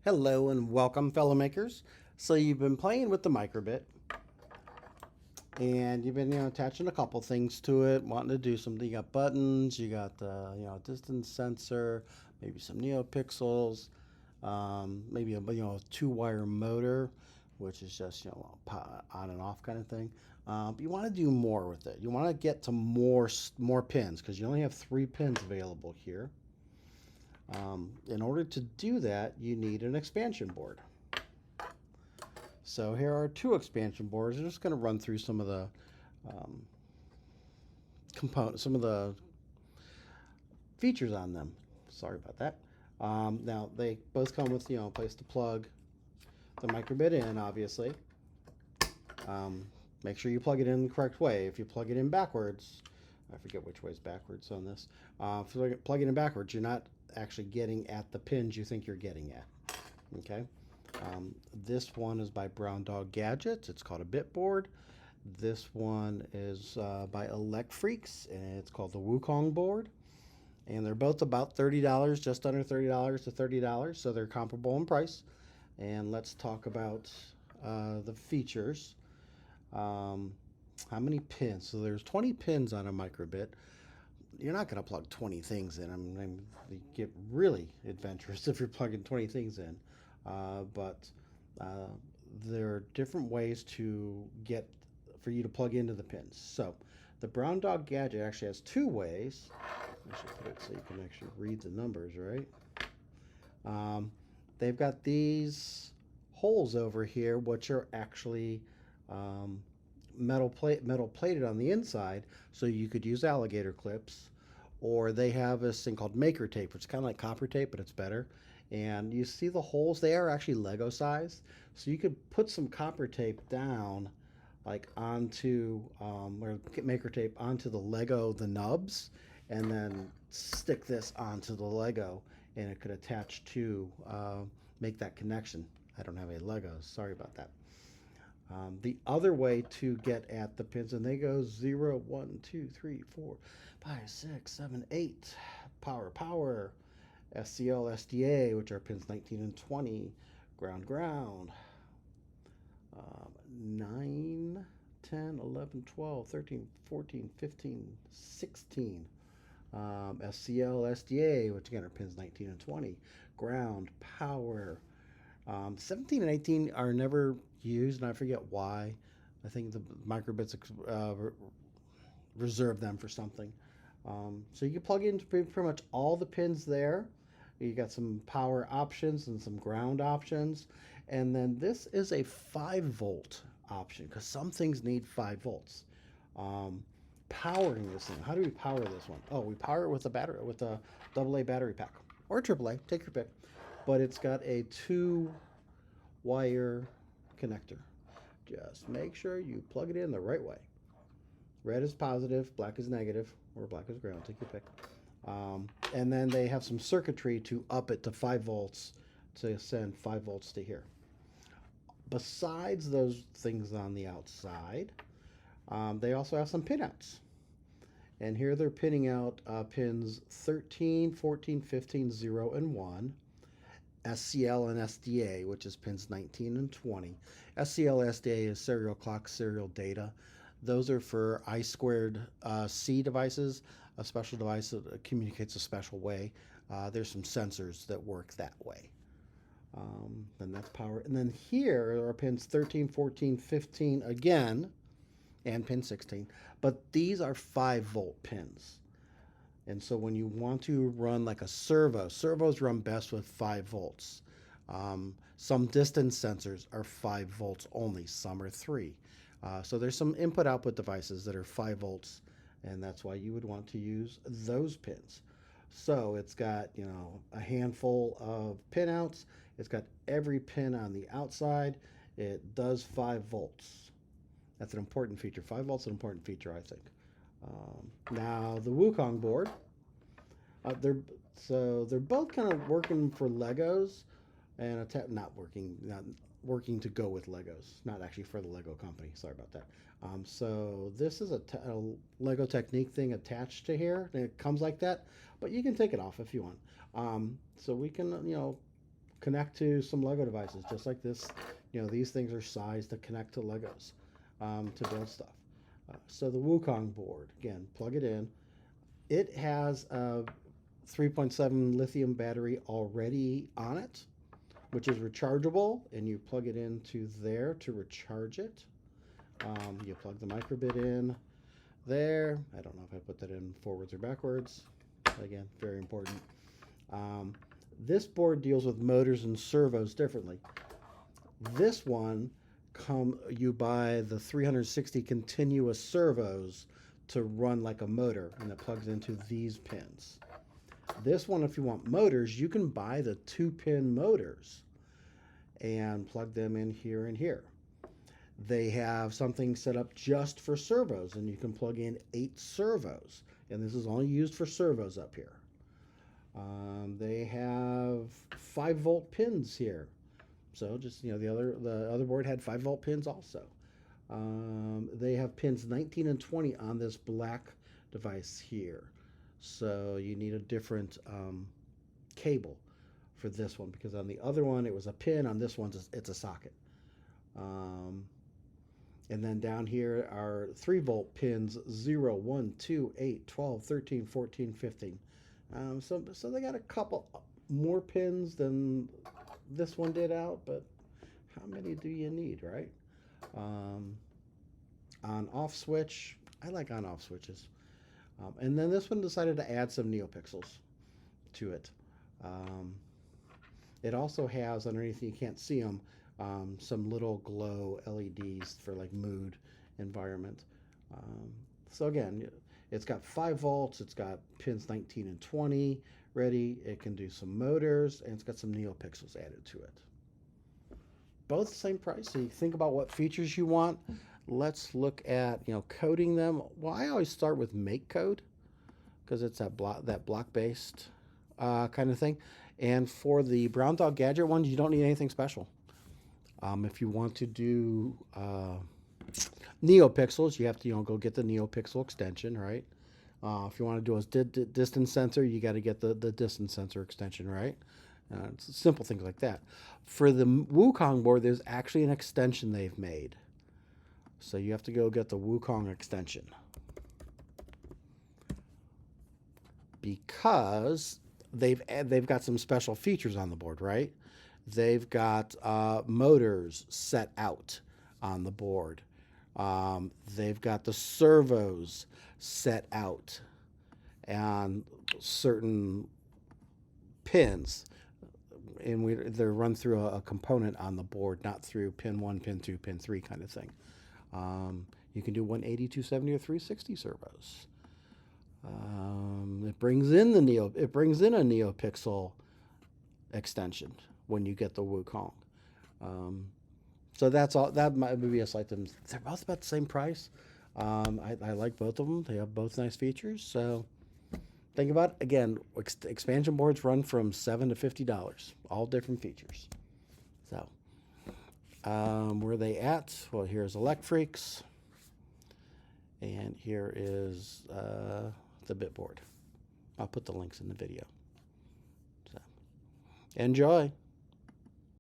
Hello and welcome, fellow makers. So you've been playing with the microbit, and you've been attaching a couple things to it, wanting to do something. You got buttons, you got the distance sensor, maybe some neopixels, maybe a two-wire motor, which is just on and off kind of thing. But you want to do more with it. You want to get to more pins because you only have 3 pins available here. In order to do that, you need an expansion board. So here are 2 expansion boards. I'm just going to run through some of the components, some of the features on them. Sorry about that. Now they both come with a place to plug the microbit in. Obviously, make sure you plug it in the correct way. If you plug it in backwards, I forget which way is backwards on this. If you plug it in backwards, you're not actually getting at the pins you think you're getting at. Okay. This one is by Brown Dog Gadgets. It's called a BitBoard. This one is by Elecfreaks, and it's called the Wukong board. And they're both about $30, just under $30 to $30, so they're comparable in price. And let's talk about the features. How many pins? So there's 20 pins on a microbit. You're not going to plug 20 things in. I mean, you get really adventurous if you're plugging 20 things in. But there are different ways for you to plug into the pins. So the Brown Dog Gadget actually has 2 ways. I should put it so you can actually read the numbers, right? They've got these holes over here, which are actually metal plated on the inside, so you could use alligator clips, or they have this thing called maker tape, which is kind of like copper tape, but it's better. And you see the holes, they are actually Lego size, so you could put some copper tape down like onto or maker tape onto the nubs, and then stick this onto the Lego, and it could attach to make that connection. I don't have any Legos, sorry about that. The other way to get at the pins, and they go 0, 1, 2, 3, 4, 5, 6, 7, 8, power, SCL, SDA, which are pins 19 and 20, ground, 9, 10, 11, 12, 13, 14, 15, 16, SCL, SDA, which again are pins 19 and 20, ground, power. 17 and 18 are never used, and I forget why. I think the microbits reserve them for something. So you can plug in pretty much all the pins there. You got some power options and some ground options. And then this is a 5-volt option, because some things need 5 volts. Powering this thing. How do we power this one? Oh, we power it with a battery, with a AA battery pack, or AAA, take your pick. But it's got a 2-wire connector. Just make sure you plug it in the right way. Red is positive, black is negative, or black is ground, take your pick. And then they have some circuitry to up it to 5 volts, to send 5 volts to here. Besides those things on the outside, they also have some pinouts. And here they're pinning out pins 13, 14, 15, 0, and 1. SCL and SDA, which is pins 19 and 20. SCL, SDA is serial clock, serial data. Those are for I2C devices, a special device that communicates a special way. There's some sensors that work that way. And that's power. And then here are pins 13, 14, 15 again, and pin 16. But these are 5-volt pins. And so when you want to run like a servos run best with 5 volts. Some distance sensors are 5 volts only, some are 3. So there's some input-output devices that are 5 volts, and that's why you would want to use those pins. So it's got, a handful of pinouts. It's got every pin on the outside. It does 5 volts. That's an important feature. 5 volts is an important feature, I think. Now the Wukong board, they're both kind of working for Legos, and not working to go with Legos. Not actually for the Lego company. Sorry about that. So this is a Lego Technique thing attached to here, and it comes like that. But you can take it off if you want. So we can connect to some Lego devices, just like this. You know, these things are sized to connect to Legos to build stuff. So the Wukong board, again, plug it in. It has a 3.7 lithium battery already on it, which is rechargeable, and you plug it into there to recharge it. You plug the microbit in there. I don't know if I put that in forwards or backwards. Again, very important. This board deals with motors and servos differently. This one, you buy the 360 continuous servos to run like a motor, and it plugs into these pins. This one, if you want motors, you can buy the 2-pin motors and plug them in here and here. They have something set up just for servos, and you can plug in 8 servos, and this is only used for servos up here. They have 5-volt pins here, so just, you know, the other board had 5-volt pins also. They have pins 19 and 20 on this black device here, so you need a different cable for this one, because on the other one it was a pin, on this one it's a socket. And then down here are 3-volt pins 0, 1, 2, 8, 12, 13, 14, 15. So they got a couple more pins than this one did out, but how many do you need, right? On-off switch. I like on-off switches. And then this one decided to add some NeoPixels to it. It also has underneath, you can't see them, some little glow LEDs for like mood environment. So again, it's got 5 volts, it's got pins 19 and 20 ready, it can do some motors, and it's got some NeoPixels added to it. Both the same price, so you think about what features you want. Let's look at, you know, coding them. Well, I always start with make code, because it's that block-based kind of thing. And for the Brown Dog Gadget ones, you don't need anything special. If you want to do NeoPixels, you have to, you know, go get the NeoPixel extension, right? If you want to do a distance sensor, you got to get the distance sensor extension, right? It's simple things like that. For the Wukong board, there's actually an extension they've made, so you have to go get the Wukong extension, because they've got some special features on the board, right? They've got motors set out on the board. They've got the servos set out and certain pins, and they're run through a component on the board, not through pin 1, pin 2, pin 3 kind of thing. You can do 180, 270, or 360 servos. It brings in a NeoPixel extension when you get the Wukong. So that's all. That might be a slight difference. They're both about the same price. I like both of them. They have both nice features. So think about it. Again, expansion boards run from $7 to $50, all different features. So where are they at? Well, here's Elecfreaks, and here is the Bitboard. I'll put the links in the video. So enjoy.